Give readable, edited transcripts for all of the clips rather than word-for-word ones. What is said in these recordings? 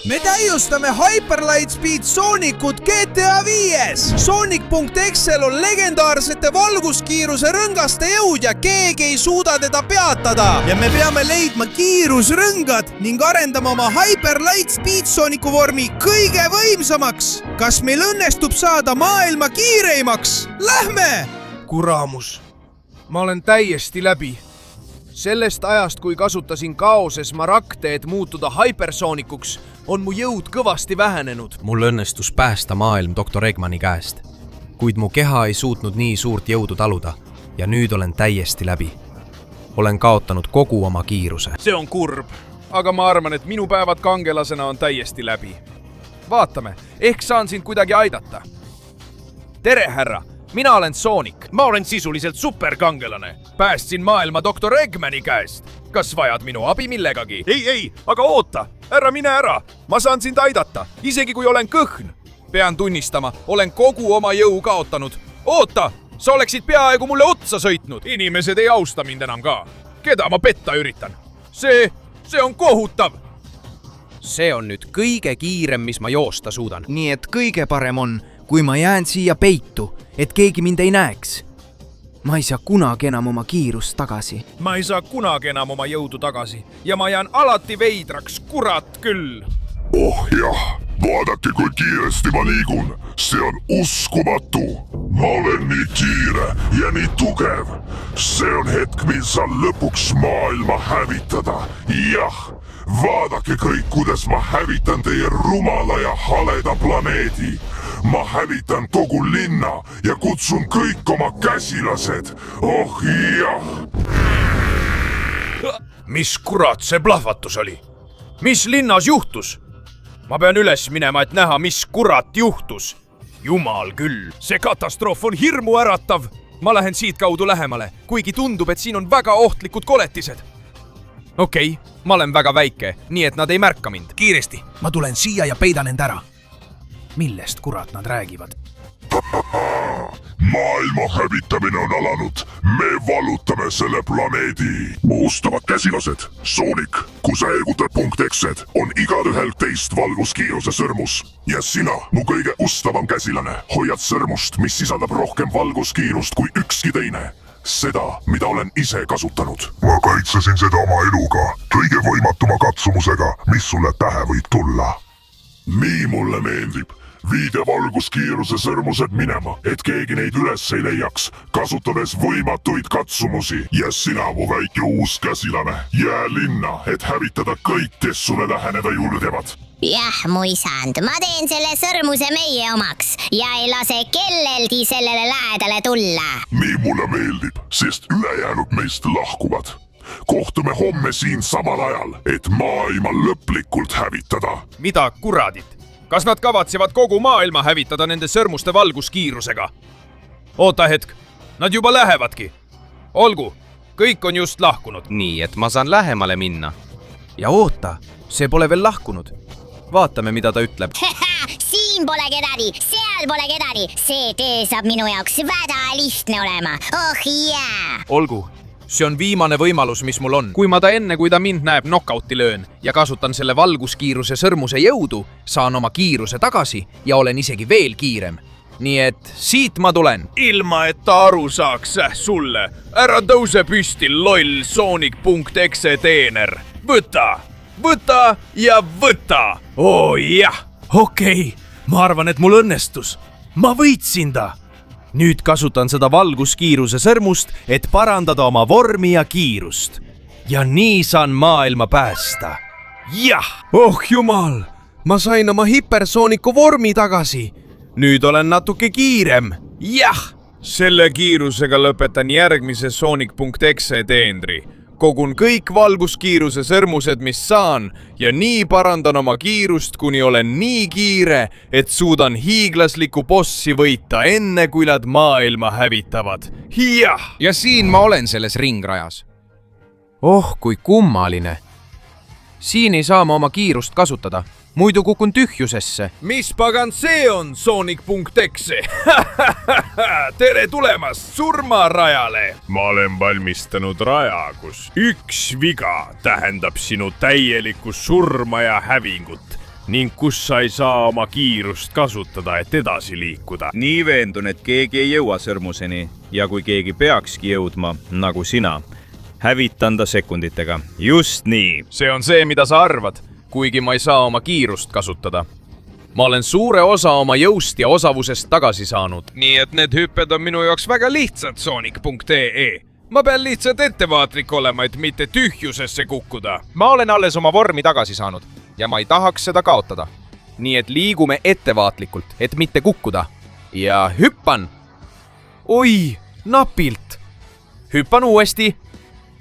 Me täiustame Hyperlightspeed Sonicut GTA 5. Sonic.exel on legendaarsete valguskiiruse rõngaste jõud ja keegi ei suuda teda peatada. Ja me peame leidma kiirusrõngad ning arendama oma Hyperlightspeed Sonicu vormi kõige võimsamaks. Kas meil õnnestub saada maailma kiireimaks? Lähme! Kuramus, ma olen täiesti läbi. Sellest ajast, kui kasutasin kaoses marakte, et muutuda hypersoonikuks, on mu jõud kõvasti vähenenud. Mul õnnestus päästa maailm Dr. Eggmani käest, kuid mu keha ei suutnud nii suurt jõudu taluda ja nüüd olen täiesti läbi. Olen kaotanud kogu oma kiiruse. See on kurb, aga ma arvan, et minu päevad kangelasena on täiesti läbi. Vaatame, ehk saan sind kuidagi aidata. Tere, härra! Mina olen Sonic. Ma olen sisuliselt superkangelane. Päästsin maailma Dr. Eggmani käest. Kas vajad minu abi millegagi? Ei, aga oota. Ära mine ära. Ma saan sind aidata, isegi kui olen kõhn. Pean tunnistama, olen kogu oma jõu kaotanud. Oota, sa oleksid peaaegu mulle otsa sõitnud. Inimesed ei austa mind enam ka. Keda ma petta üritan? See on kohutav. See on nüüd kõige kiirem, mis ma joosta suudan. Nii et kõige parem on, kui ma jään siia peitu, et keegi mind ei näeks. Ma ei saa kunagi enam oma kiirust tagasi. Ma ei saa kunagi enam oma jõudu tagasi ja ma jään alati veidraks, kurat küll. Oh jah, vaadake kui kiiresti ma liigun. See on uskumatu. Ma olen nii kiire ja nii tugev. See on hetk, mil saan lõpuks maailma hävitada. Jah, vaadake kõik, kuidas ma hävitan teie rumala ja haleda planeedi. Ma hävitan kogu linna ja kutsun kõik oma käsilased. Oh jah! Mis kurat see plahvatus oli? Mis linnas juhtus? Ma pean üles minema, et näha, mis kurat juhtus. Jumal küll, see katastroof on hirmu äratav. Ma lähen siit kaudu lähemale, kuigi tundub, et siin on väga ohtlikud koletised. Okei, ma olen väga väike, nii et nad ei märka mind. Kiiresti, ma tulen siia ja peidan end ära. Millest kurat nad räägivad? Maailma hävitamine on alanud. Me vallutame selle planeedi. Mustavad käsilased. Sonic, kui sa eegutad .exed, on igalühel teist valguskiiruse sõrmus. Ja sina, mu kõige ustavam käsilane, hoiad sõrmust, mis sisaldab rohkem valguskiirust kui ükski teine. Seda, mida olen ise kasutanud. Ma kaitsesin seda oma eluga, kõige võimatuma katsumusega, mis sulle pähe võib tulla. Nii mulle meeldib. Viide valguskiiruse sõrmused minema, et keegi neid üles ei leiaks, kasutades võimatuid katsumusi. Ja sina, mu väike uus käsilane, jää linna, et hävitada kõik, kes sulle läheneda julgevad. Jah, mu isand, ma teen selle sõrmuse meie omaks ja ei lase kellelgi sellele lähedale tulla. Nii mulle meeldib, sest ülejäänud meist lahkuvad. Kohtume homme siin samal ajal, et maailma lõplikult hävitada. Mida kuradit? Kas nad kavatsevad kogu maailma hävitada nende sõrmuste valguskiirusega? Oota hetk, nad juba lähevadki. Olgu, kõik on just lahkunud. Nii, et ma saan lähemale minna. Ja oota, see pole veel lahkunud. Vaatame, mida ta ütleb. Siin pole kedagi, seal pole kedagi. See tee saab minu jaoks väga lihtne olema. Oh jää! Olgu. See on viimane võimalus, mis mul on. Kui ma ta enne, kui ta mind näeb, knockouti löön ja kasutan selle valguskiiruse sõrmuse jõudu, saan oma kiiruse tagasi ja olen isegi veel kiirem. Nii et siit ma tulen. Ilma, et ta aru saaks sulle. Ära tõuse püsti, loll Sonic.exe teener. Võta ja võta. Oo jah, okei. Ma arvan, et mul õnnestus. Ma võitsin ta. Nüüd kasutan seda valguskiiruse sõrmust, et parandada oma vormi ja kiirust. Ja nii saan maailma päästa. Jah! Oh jumal! Ma sain oma hipersooniku vormi tagasi. Nüüd olen natuke kiirem. Jah! Selle kiirusega lõpetan järgmise Sonic.exe teendri. Kogun kõik valguskiiruse sõrmused, mis saan ja nii parandan oma kiirust, kuni olen nii kiire, et suudan hiiglasliku bossi võita enne, kui nad maailma hävitavad. Jah! Ja siin ma olen selles ringrajas. Oh, kui kummaline. Siin ei saa ma oma kiirust kasutada. Muidu kukun tühjusesse. Mis pagan see on, Sonic.exe? Tere tulemast surmarajale! Ma olen valmistanud raja, kus üks viga tähendab sinu täielikku surma ja hävingut. ning kus sa ei saa oma kiirust kasutada, et edasi liikuda. Nii veendun, et keegi ei jõua sõrmuseni ja kui keegi peakski jõudma, nagu sina, hävitan ta sekunditega. Just nii. see on see, mida sa arvad, kuigi ma ei saa oma kiirust kasutada. Ma olen suure osa oma jõust ja osavusest tagasi saanud. Nii et need hüpped on minu jaoks väga lihtsad, Sonic.ee. Ma pean lihtsalt ettevaatlik olema, et mitte tühjusesse kukkuda. Ma olen alles oma vormi tagasi saanud ja ma ei tahaks seda kaotada. Nii et liigume ettevaatlikult, et mitte kukkuda. Ja hüppan. Oi, napilt. Hüppan uuesti.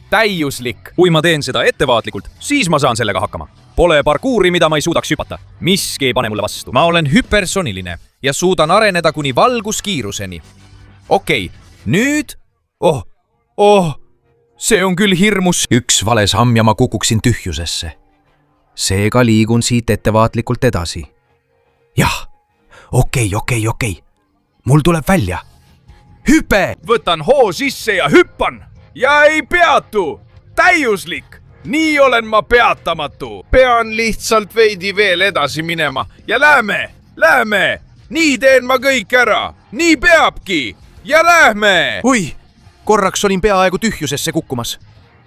Täiuslik. Kui ma teen seda ettevaatlikult, siis ma saan sellega hakkama. Pole parkuuri, mida ma ei suudaks hüpata. Miski ei pane mulle vastu. Ma olen hüpersoniline ja suudan areneda kuni valguskiiruseni. Okei, nüüd... see on küll hirmus. Üks vale samm ja ma kukuksin tühjusesse. Seega liigun siit ettevaatlikult edasi. Jah, okei. Mul tuleb välja. Hüpe! Võtan hoo sisse ja hüppan ja ei peatu. Täiuslik. Nii olen ma peatamatu. Pean lihtsalt veidi veel edasi minema ja lähme. Nii teen ma kõik ära. Nii peabki. Ja lähme. Oi, korraks olin peaaegu tühjusesse kukkumas.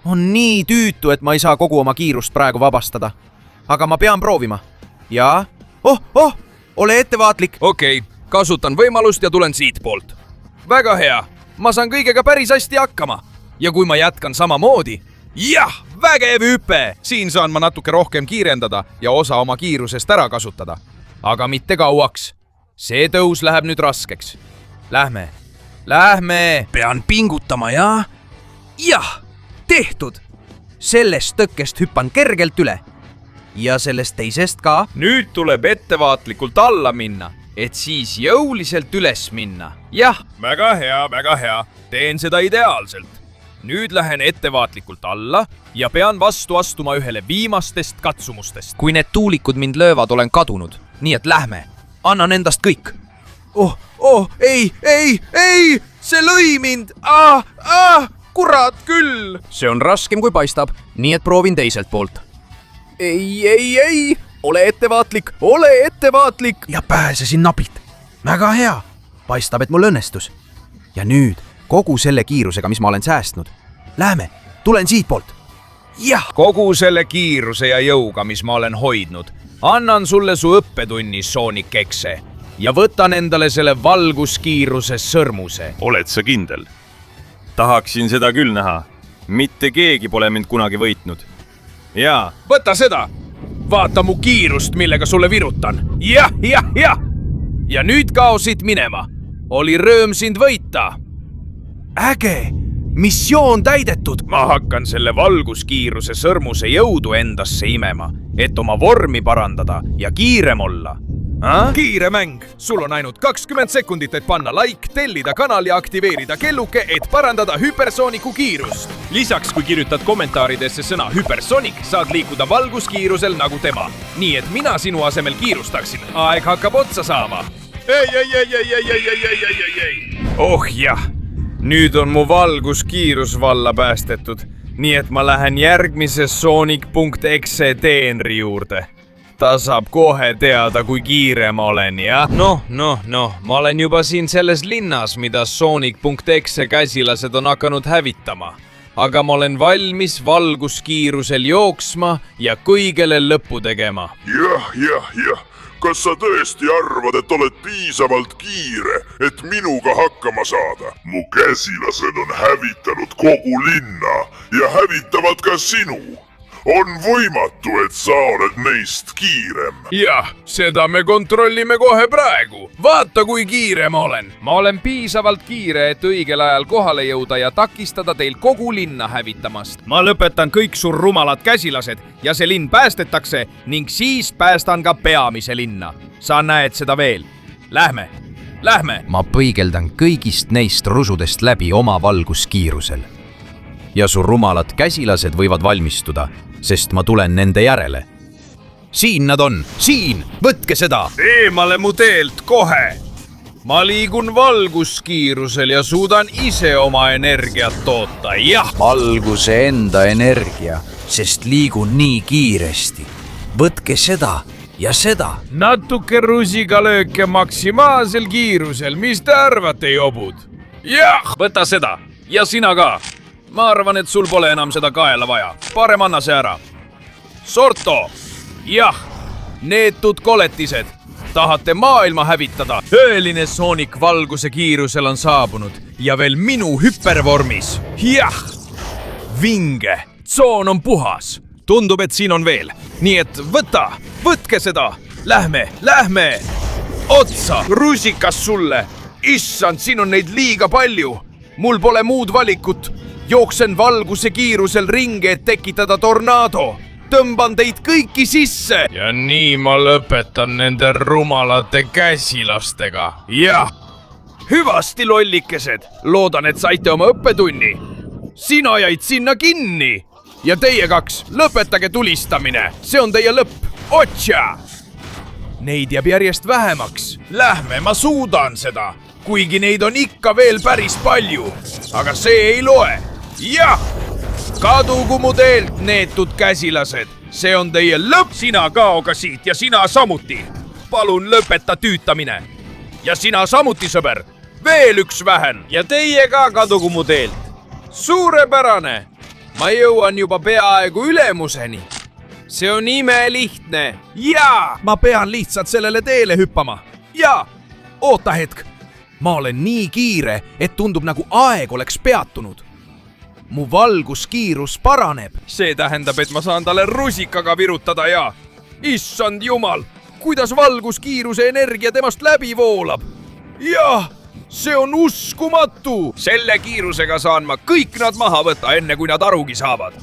On nii tüütu, et ma ei saa kogu oma kiirust praegu vabastada. Aga ma pean proovima. Ja? Ole ettevaatlik. Okei, kasutan võimalust ja tulen siit poolt. Väga hea. Ma saan kõigega päris hästi hakkama. Ja kui ma jätkan samamoodi... Jah, vägev hüpe! Siin saan ma natuke rohkem kiirendada ja osa oma kiirusest ära kasutada. Aga mitte kauaks. See tõus läheb nüüd raskeks. Lähme. Pean pingutama ja... Jah, tehtud. Sellest tõkkest hüppan kergelt üle. Ja sellest teisest ka. Nüüd tuleb ettevaatlikult alla minna, et siis jõuliselt üles minna. Jah. Väga hea. Teen seda ideaalselt. Nüüd lähen ettevaatlikult alla ja pean vastu astuma ühele viimastest katsumustest. Kui need tuulikud mind löövad, olen kadunud. Nii et lähme. Annan endast kõik. Ei! See lõi mind! Kurat küll! See on raskem kui paistab, nii et proovin teiselt poolt. Ei! Ole ettevaatlik! Ja pääsesin napilt. Väga hea. Paistab, et mul õnnestus. Ja nüüd kogu selle kiirusega, mis ma olen säästnud. Lähme, tulen siit poolt. Jah! Kogu selle kiiruse ja jõuga, mis ma olen hoidnud, annan sulle su õppetunni, Sonic Exe, ja võtan endale selle valguskiiruse sõrmuse. Oled sa kindel? Tahaksin seda küll näha. Mitte keegi pole mind kunagi võitnud. Jaa. Võta seda! Vaata mu kiirust, millega sulle virutan. Jah! Ja nüüd kao siit minema. Oli rõõm sind võita. Äge! Missioon täidetud! Ma hakkan selle valguskiiruse sõrmuse jõudu endasse imema, et oma vormi parandada ja kiirem olla. Kiire mäng. Sul on ainult 20 sekundit, et panna like, tellida kanal ja aktiveerida kelluke, et parandada Hypersonicu kiirust. Lisaks, kui kirjutad kommentaaridesse sõna Hypersonic, saad liikuda valguskiirusel nagu tema. Nii et mina sinu asemel kiirustaksin. Aeg hakkab otsa saama. Ei. Oh jah, nüüd on mu valguskiirus valla päästetud, nii et ma lähen järgmise Sonic.exe teenri juurde. Ta saab kohe teada, kui kiire ma olen, jah? Noh, ma olen juba siin selles linnas, mida Sonic.exe käsilased on hakanud hävitama. Aga ma olen valmis valguskiirusel jooksma ja kõigele lõppu tegema. Jah. Kas sa tõesti arvad, et oled piisavalt kiire, et minuga hakkama saada? Mu käsilased on hävitanud kogu linna ja hävitavad ka sinu. On võimatu, et sa oled neist kiirem. Jah, seda me kontrollime kohe praegu. Vaata, kui kiire ma olen. Ma olen piisavalt kiire, et õigel ajal kohale jõuda ja takistada teil kogu linna hävitamast. Ma lõpetan kõik sur rumalad käsilased ja see linn päästetakse ning siis päästan ka peamise linna. Sa näed seda veel. Lähme. Ma põigeldan kõigist neist rusudest läbi oma valguskiirusel. Ja su rumalad käsilased võivad valmistuda, sest ma tulen nende järele. Siin nad on! Siin! Võtke seda! Eemale mu teelt kohe! Ma liigun valguskiirusel ja suudan ise oma energiat toota, jah! Valguse enda energia, sest liigun nii kiiresti. Võtke seda ja seda. Natuke rusikalööke maksimaalsel kiirusel, mis te arvate, jobud? Jah, võta seda ja sina ka. Ma arvan, et sul pole enam seda kaela vaja. Parem anna see ära. Sorto, jah, neetud koletised. Tahate maailma hävitada? Tõeline Sonic valguse kiirusel on saabunud ja veel minu hüpervormis. Jah, vinge, tsoon on puhas. Tundub, et siin on veel. Nii et võtke seda. Lähme. Otsa, rusikas sulle. Issand, siin on neid liiga palju. Mul pole muud valikut. Jooksen valguse kiirusel ringe, et tekitada tornaado. Tõmban teid kõiki sisse. Ja nii ma lõpetan nende rumalate käsilastega. Jah. Hüvasti, lollikesed. Loodan, et saite oma õppetunni. Sina jäid sinna kinni. Ja teie kaks, lõpetage tulistamine. See on teie lõpp. Otsa! Neid jääb järjest vähemaks. Lähme, ma suudan seda. Kuigi neid on ikka veel päris palju. Aga see ei loe. Jah! Kadugu mu teelt, neetud käsilased. See on teie lõpp. Sina kao ka siit ja sina samuti. Palun lõpeta tüütamine. Ja sina samuti, sõber. Veel üks vähen. Ja teie ka kadugu mu teelt. Suurepärane. Ma jõuan juba peaaegu ülemuseni. See on imelihtne. Jaa! Ma pean lihtsalt sellele teele hüppama. Jaa! Oota hetk. Ma olen nii kiire, et tundub nagu aeg oleks peatunud. Mu valguskiirus paraneb. See tähendab, et ma saan talle rusikaga virutada ja... Issand jumal, kuidas valguskiiruse energia temast läbi voolab. Jah, see on uskumatu. Selle kiirusega saan ma kõik nad maha võtta, enne kui nad arugi saavad.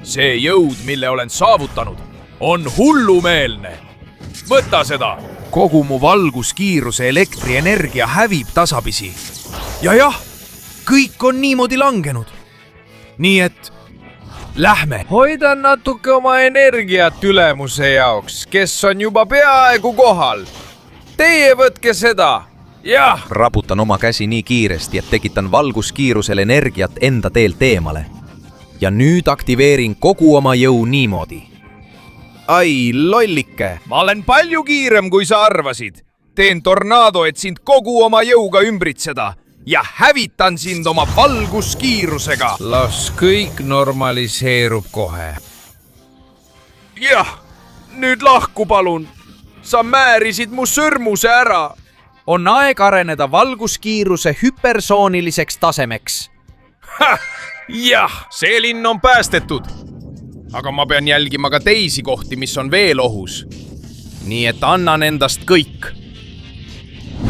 See jõud, mille olen saavutanud, on hullumeelne. Võta seda. Kogu mu valguskiiruse elektrienergia hävib tasapisi. Ja jah, kõik on niimoodi langenud. Nii et lähme. Hoidan natuke oma energiat ülemuse jaoks, kes on juba peaaegu kohal. Teie võtke seda. Jah. Raputan oma käsi nii kiiresti, et tekitan valguskiirusel energiat enda teelt eemale. Ja nüüd aktiveerin kogu oma jõu niimoodi. Ai, lollike. Ma olen palju kiirem, kui sa arvasid. Teen tornaado, et sind kogu oma jõuga ümbritseda. Ja hävitan sind oma valguskiirusega. Las kõik normaliseerub kohe. Jah, nüüd lahku palun. Sa määrisid mu sõrmuse ära. On aeg areneda valguskiiruse hüpersooniliseks tasemeks. Jah, see linn on päästetud. Aga ma pean jälgima ka teisi kohti, mis on veel ohus. Nii et annan endast kõik.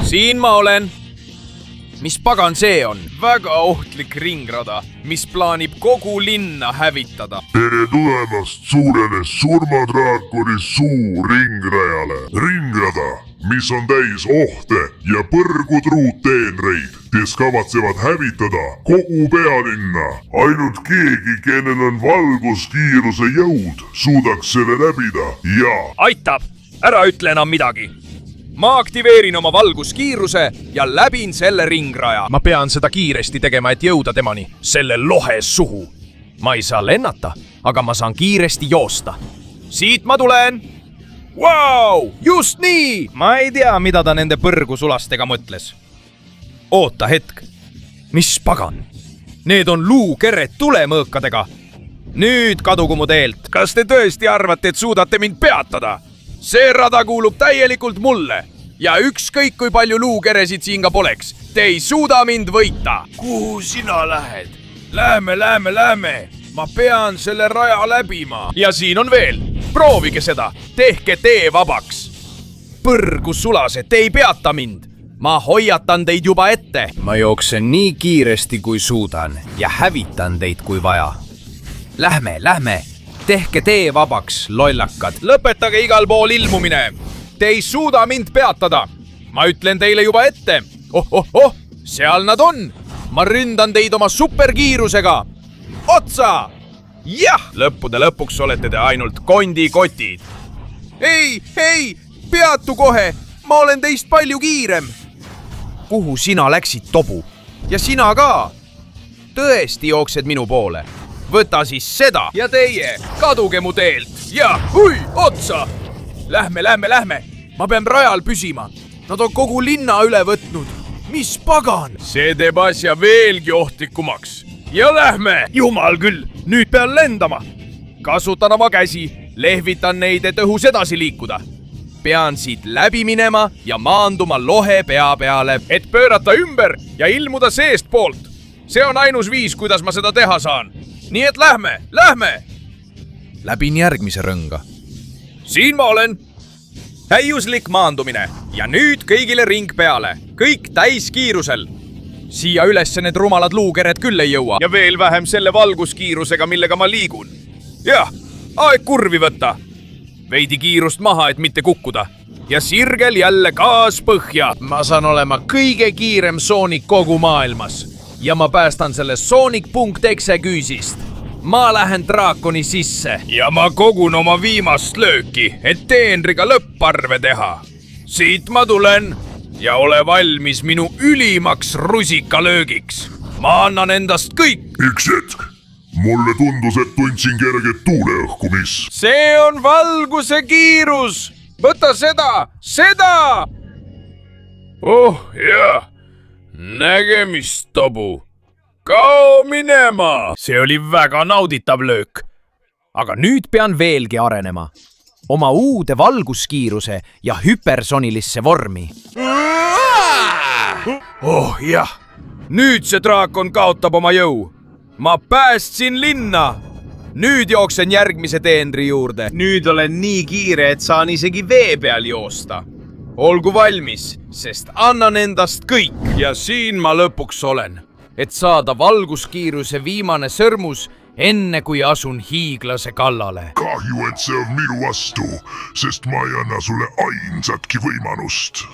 Siin ma olen. Mis pagan see on? Väga ohtlik ringrada, mis plaanib kogu linna hävitada. Tere tulemast suurele surmadraakoni suu ringrajale. Ringrada, mis on täis ohte ja põrgutruutteenreid, kes kavatsevad hävitada kogu pealinna. Ainult keegi, kellel on valguskiiruse jõud, suudaks selle läbida ja... Aitab! Ära ütle enam midagi! Ma aktiveerin oma valguskiiruse ja läbin selle ringraja. Ma pean seda kiiresti tegema, et jõuda temani. Selle lohe suhu. Ma ei saa lennata, aga ma saan kiiresti joosta. Siit ma tulen. Vau! Just nii! Ma ei tea, mida ta nende põrgusulastega mõtles. Oota hetk. Mis pagan? Need on luukered tulemõõkadega. Nüüd kadugu mu teelt. Kas te tõesti arvate, et suudate mind peatada? See rada kuulub täielikult mulle ja ükskõik kui palju luukeresid siin ka poleks. Te ei suuda mind võita. Kuhu sina lähed? Lähme. Ma pean selle raja läbima. Ja siin on veel. Proovige seda. Tehke tee vabaks. Põrgusulased, te ei peata mind. Ma hoiatan teid juba ette. Ma jooksen nii kiiresti kui suudan ja hävitan teid kui vaja. Lähme. Tehke tee vabaks, lollakad. Lõpetage igal pool ilmumine. Te ei suuda mind peatada. Ma ütlen teile juba ette. Oh, seal nad on. Ma ründan teid oma superkiirusega. Otsa! Jah! Lõppude lõpuks olete te ainult kondikotid. Ei, peatu kohe. Ma olen teist palju kiirem. Kuhu sina läksid, tobu? Ja sina ka. Tõesti jooksed minu poole. Võta siis seda ja teie, kaduge mu teelt ja hui, otsa! Lähme. Ma pean rajal püsima. Nad on kogu linna üle võtnud. Mis pagan? See teeb asja veelgi ohtlikumaks. Ja lähme! Jumal küll, nüüd pean lendama. Kasutan oma käsi, lehvitan neid, et õhus edasi liikuda. Pean siit läbi minema ja maanduma lohe pea peale, et pöörata ümber ja ilmuda seest poolt. See on ainus viis, kuidas ma seda teha saan. Nii et lähme! Läbin järgmise rõnga. Siin ma olen. Täiuslik maandumine ja nüüd kõigile ring peale. Kõik täiskiirusel. Siia ülesse need rumalad luukered küll ei jõua. Ja veel vähem selle valguskiirusega, millega ma liigun. Jah, aeg kurvi võtta. Veidi kiirust maha, et mitte kukkuda. Ja sirgel jälle gaas põhja. Ma saan olema kõige kiirem Sonic kogu maailmas. Ja ma päästan selle Sonic.exe küüsist. Ma lähen draakoni sisse. Ja ma kogun oma viimast lööki, et teenriga lõpparve teha. Siit ma tulen ja ole valmis minu ülimaks rusikalöögiks. Ma annan endast kõik. Üks hetk. Mulle tundus, et tundsin kerget tuuleõhku, mis. See on valguse kiirus. Võta seda! Oh jah, nägemist, Tobu. Kao minema! See oli väga nauditav löök. Aga nüüd pean veelgi arenema. Oma uude valguskiiruse ja hüpersonilisse vormi. Oh jah, nüüd see draakon kaotab oma jõu. Ma päästsin linna. Nüüd jooksen järgmise teenri juurde. Nüüd olen nii kiire, et saan isegi vee peal joosta. Olgu valmis, sest annan endast kõik. Ja siin ma lõpuks olen, et saada valguskiiruse viimane sõrmus, enne kui asun hiiglase kallale. Kahju, et see on minu vastu, sest ma ei anna sulle ainsatki võimalust.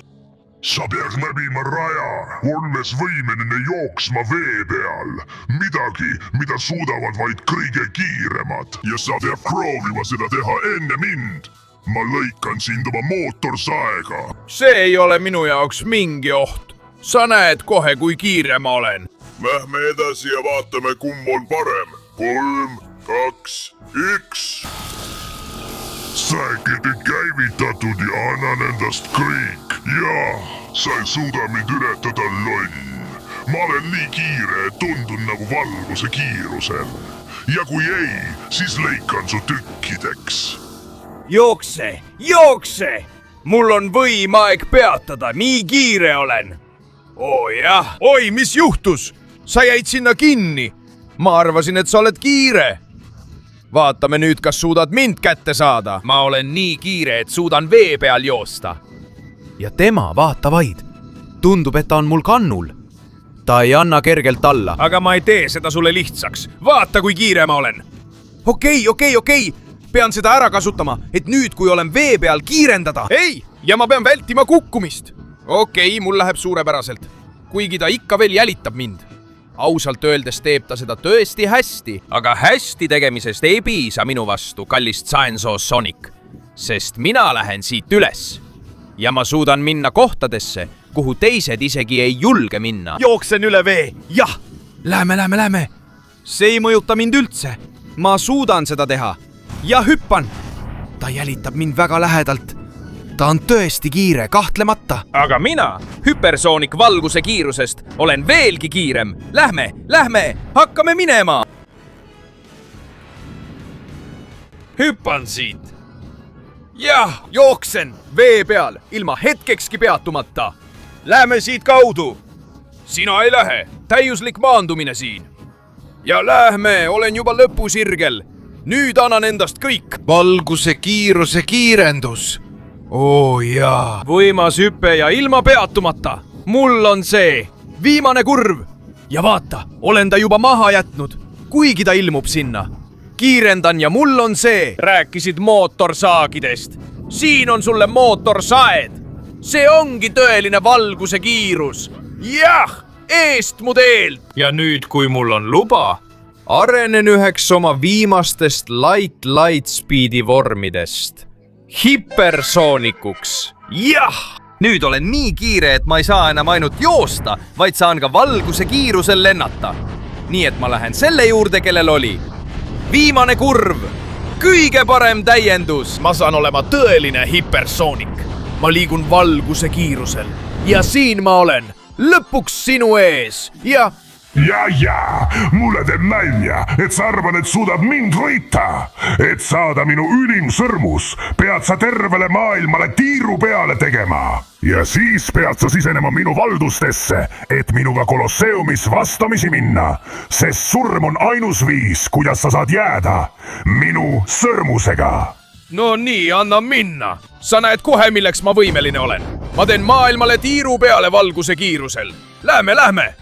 Sa pead läbima raja, olles võimeline jooksma vee peal. Midagi, mida suudavad vaid kõige kiiremad. Ja sa pead proovima seda teha enne mind. Ma lõikan sind oma mootorsaega. See ei ole minu jaoks mingi oht. Sa näed kohe, kui kiire ma olen. Lähme edasi ja vaatame, kumb on parem. 3, 2, 1. Säkedi käivitatud ja annan endast kõik. Jaa, sa ei suuda mind ületada, loll. Ma olen nii kiire, et tundun nagu valguse kiirusel. Ja kui ei, siis lõikan su tükkideks. Jookse! Mul on võim aeg peatada, nii kiire olen. Jah. Oi, mis juhtus? Sa jäid sinna kinni. Ma arvasin, et sa oled kiire. Vaatame nüüd, kas suudad mind kätte saada. Ma olen nii kiire, et suudan vee peal joosta. Ja tema, vaata vaid. Tundub, et ta on mul kannul. Ta ei anna kergelt alla. Aga ma ei tee seda sulle lihtsaks. Vaata, kui kiire ma olen. Okei. Pean seda ära kasutama, et nüüd, kui olen vee peal, kiirendada. Ei, ja ma pean vältima kukkumist. Okei, mul läheb suurepäraselt. Kuigi ta ikka veel jälitab mind. Ausalt öeldes teeb ta seda tõesti hästi, aga hästi tegemisest ei piisa minu vastu, kallist Saensoo Sonic, sest mina lähen siit üles ja ma suudan minna kohtadesse, kuhu teised isegi ei julge minna. Jooksen üle vee, jah! Lähme! See ei mõjuta mind üldse. Ma suudan seda teha ja hüppan. Ta jälitab mind väga lähedalt. Ta on tõesti kiire, kahtlemata. Aga mina, hüpersoonik valguse kiirusest, olen veelgi kiirem. Lähme, hakkame minema. Hüppan siit. Jah, jooksen vee peal, ilma hetkekski peatumata. Lähme siit kaudu. Sina ei lähe, täiuslik maandumine siin. Ja lähme, olen juba lõpusirgel. Nüüd annan endast kõik. Valguse kiiruse kiirendus. Jaa. Võimas hüpe ja ilma peatumata. Mul on see viimane kurv. Ja vaata, olen ta juba maha jätnud, kuigi ta ilmub sinna. Kiirendan ja mul on see. Rääkisid mootorsaagidest. Siin on sulle mootorsaed. See ongi tõeline valguse kiirus. Jah, eest mu teelt. Ja nüüd, kui mul on luba, arenen üheks oma viimastest Lightspeedi vormidest. Hipersoonikuks. Jah! Nüüd olen nii kiire, et ma ei saa enam ainult joosta, vaid saan ka valguse kiirusel lennata. Nii et ma lähen selle juurde, kellel oli viimane kurv. kõige parem täiendus. Ma saan olema tõeline hipersoonik. Ma liigun valguse kiirusel ja siin ma olen lõpuks sinu ees ja mulle teeb nalja, et sa arvad, et suudad mind võita. Et saada minu ülim sõrmus, pead sa tervele maailmale tiiru peale tegema. Ja siis pead sa sisenema minu valdustesse, et minuga Kolosseumis vastamisi minna. Sest surm on ainus viis, kuidas sa saad jääda minu sõrmusega. No nii, anna minna. Sa näed kohe, milleks ma võimeline olen. Ma teen maailmale tiiru peale valguse kiirusel. Lähme.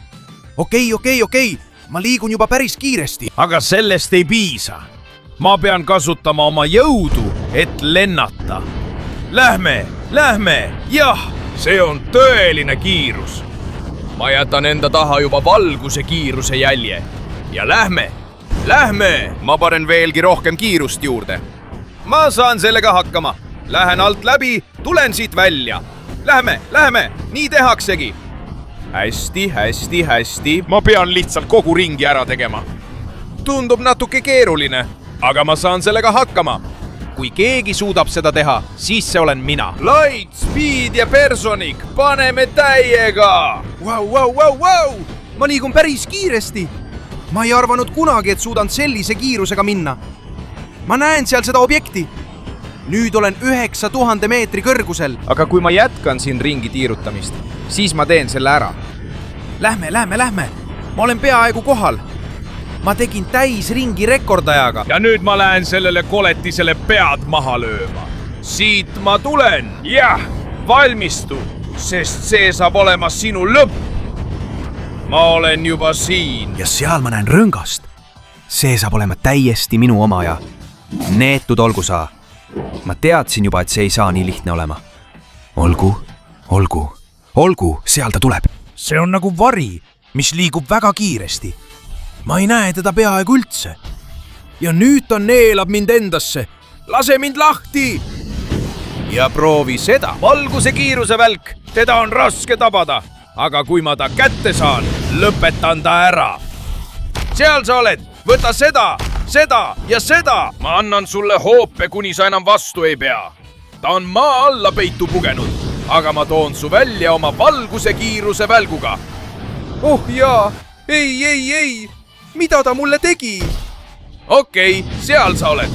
Okei. Ma liigun juba päris kiiresti. Aga sellest ei piisa. Ma pean kasutama oma jõudu, et lennata. Lähme. Jah, see on tõeline kiirus. Ma jätan enda taha juba valguse kiiruse jälje. Ja lähme. Ma panen veelgi rohkem kiirust juurde. Ma saan sellega hakkama. Lähen alt läbi, tulen siit välja. Lähme. Nii tehaksegi. Hästi. Ma pean lihtsalt kogu ringi ära tegema. Tundub natuke keeruline, aga ma saan sellega hakkama. Kui keegi suudab seda teha, siis see olen mina. Light, Speed ja Personic, paneme täiega! Vau! Ma liigun päris kiiresti. Ma ei arvanud kunagi, et suudan sellise kiirusega minna. Ma näen seal seda objekti. Nüüd olen 9000 meetri kõrgusel. Aga kui ma jätkan siin ringi tiirutamist, siis ma teen selle ära. Lähme. Ma olen peaaegu kohal. Ma tegin täisringi rekordajaga. Ja nüüd ma lähen sellele koletisele pead maha lööma. Siit ma tulen. Jah, valmistu, sest see saab olema sinu lõpp. Ma olen juba siin. Ja seal ma näen rõngast. See saab olema täiesti minu oma ja neetud olgu sa. Ma teadsin juba, et see ei saa nii lihtne olema. Olgu, seal ta tuleb. See on nagu vari, mis liigub väga kiiresti. Ma ei näe teda peaaegu üldse. Ja nüüd ta neelab mind endasse. Lase mind lahti! Ja proovi seda. Valguse kiiruse välk. Teda on raske tabada. Aga kui ma ta kätte saan, lõpetan ta ära. Seal sa oled. Võta seda ja seda. Ma annan sulle hoope, kuni sa enam vastu ei pea. Ta on maa alla peitu pugenud, aga ma toon su välja oma valguse kiiruse välguga. Oh jaa, ei. Mida ta mulle tegi? Okei, seal sa oled.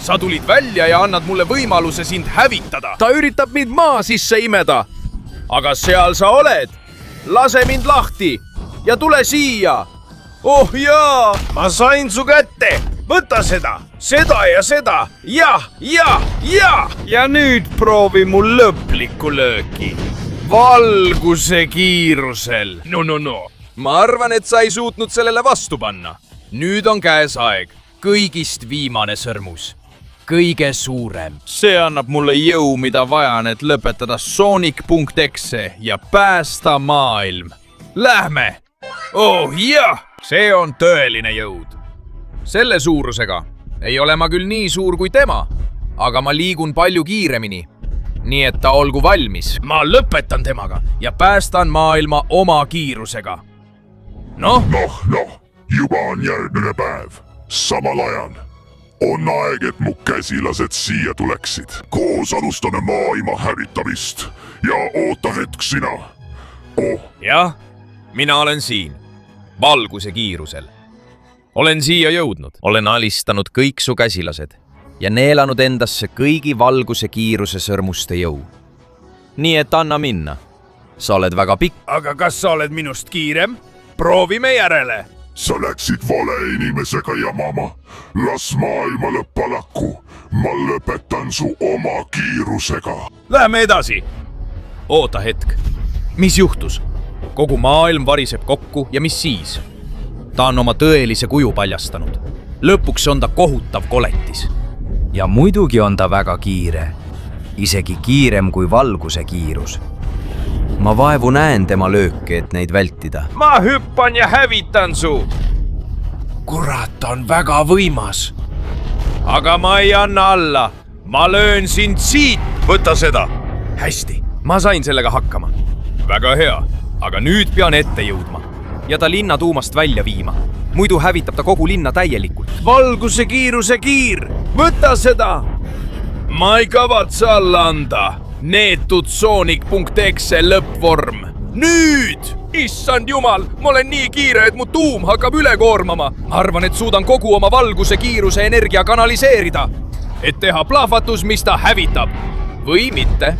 Sa tulid välja ja annad mulle võimaluse sind hävitada. Ta üritab mind maa sisse imeda. Aga seal sa oled. Lase mind lahti ja tule siia. Oh jaa, ma sain su kätte. Võta seda ja seda. Ja. Ja nüüd proovi mu lõplikku lööki. Valguse kiirusel. No. Ma arvan, et sa ei suutnud sellele vastu panna. Nüüd on käes aeg. Kõigist viimane sõrmus. Kõige suurem. See annab mulle jõu, mida vajan, et lõpetada Sonic.exe ja päästa maailm. Lähme! Oh jah! See on tõeline jõud. Selle suurusega ei ole ma küll nii suur kui tema, aga ma liigun palju kiiremini. Nii et ta olgu valmis. Ma lõpetan temaga ja päästan maailma oma kiirusega. Noh, juba on järgmine päev. Samal ajal on aeg, et mu käsilased siia tuleksid. Koos alustame maailma hävitamist ja oota hetk sina. Jah, mina olen siin. Valguse kiirusel. Olen siia jõudnud. Olen alistanud kõik su käsilased ja neelanud endasse kõigi valguse kiiruse sõrmuste jõu. Nii et anna minna. Sa oled väga pikk. Aga kas sa oled minust kiirem? Proovime järele. Sa läksid vale inimesega jamama. Las maailma lõpp alaku. Ma lõpetan su oma kiirusega. Läheme edasi. Oota hetk. Mis juhtus? Kogu maailm variseb kokku ja mis siis? Ta on oma tõelise kuju paljastanud. Lõpuks on ta kohutav koletis. Ja muidugi on ta väga kiire. Isegi kiirem kui valguse kiirus. Ma vaevu näen tema lööke, et neid vältida. Ma hüppan ja hävitan su. Kurat, ta on väga võimas. Aga ma ei anna alla. Ma löön sind siit. Võta seda. Hästi, ma sain sellega hakkama. Väga hea. Aga nüüd pean ette jõudma ja ta linna tuumast välja viima. muidu hävitab ta kogu linna täielikult. valguse kiiruse kiir, võta seda! ma ei kavatse alla anda. neetud Sonic.exe lõppvorm. nüüd! issand jumal, ma olen nii kiire, et mu tuum hakkab üle koormama. arvan, et suudan kogu oma valguse kiiruse energia kanaliseerida, et teha plahvatus, mis ta hävitab. või mitte.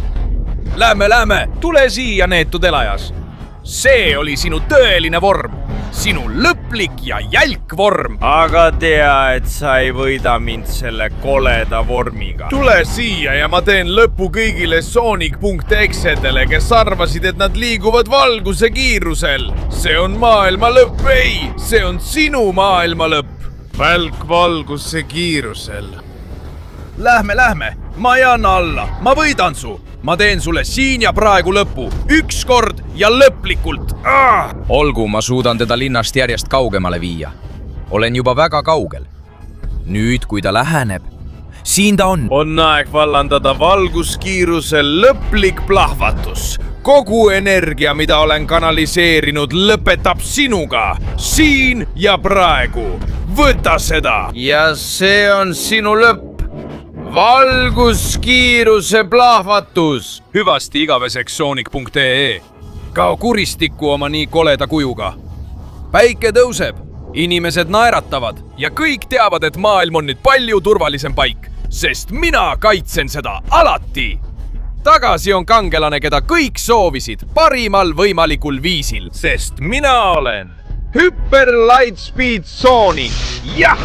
Lähme, tule siia, neetud elajas. see oli sinu tõeline vorm. sinu lõplik ja jälk vorm. aga tea, et sa ei võida mind selle koleda vormiga. tule siia ja ma teen lõpu kõigile Sonic.exedele, kes arvasid, et nad liiguvad valguse kiirusel. see on maailma lõpp, ei, see on sinu maailma lõpp. välk valguse kiirusel. Lähme, ma ei anna alla, ma võidan su. ma teen sulle siin ja praegu lõpu, ükskord ja lõplikult. olgu, ma suudan teda linnast järjest kaugemale viia. olen juba väga kaugel. nüüd, kui ta läheneb, siin ta on. on aeg vallandada valguskiirusel lõplik plahvatus. kogu energia, mida olen kanaliseerinud, lõpetab sinuga, siin ja praegu. võta seda. ja see on sinu lõpp. valguskiiruse plahvatus. hüvasti igaveseks Sonic.ee. kao kuristikku oma nii koleda kujuga. päike tõuseb, inimesed naeratavad ja kõik teavad, et maailm on nüüd palju turvalisem paik, sest mina kaitsen seda alati. tagasi on kangelane, keda kõik soovisid, parimal võimalikul viisil, sest mina olen Hyper Lightspeed Sonic. jah!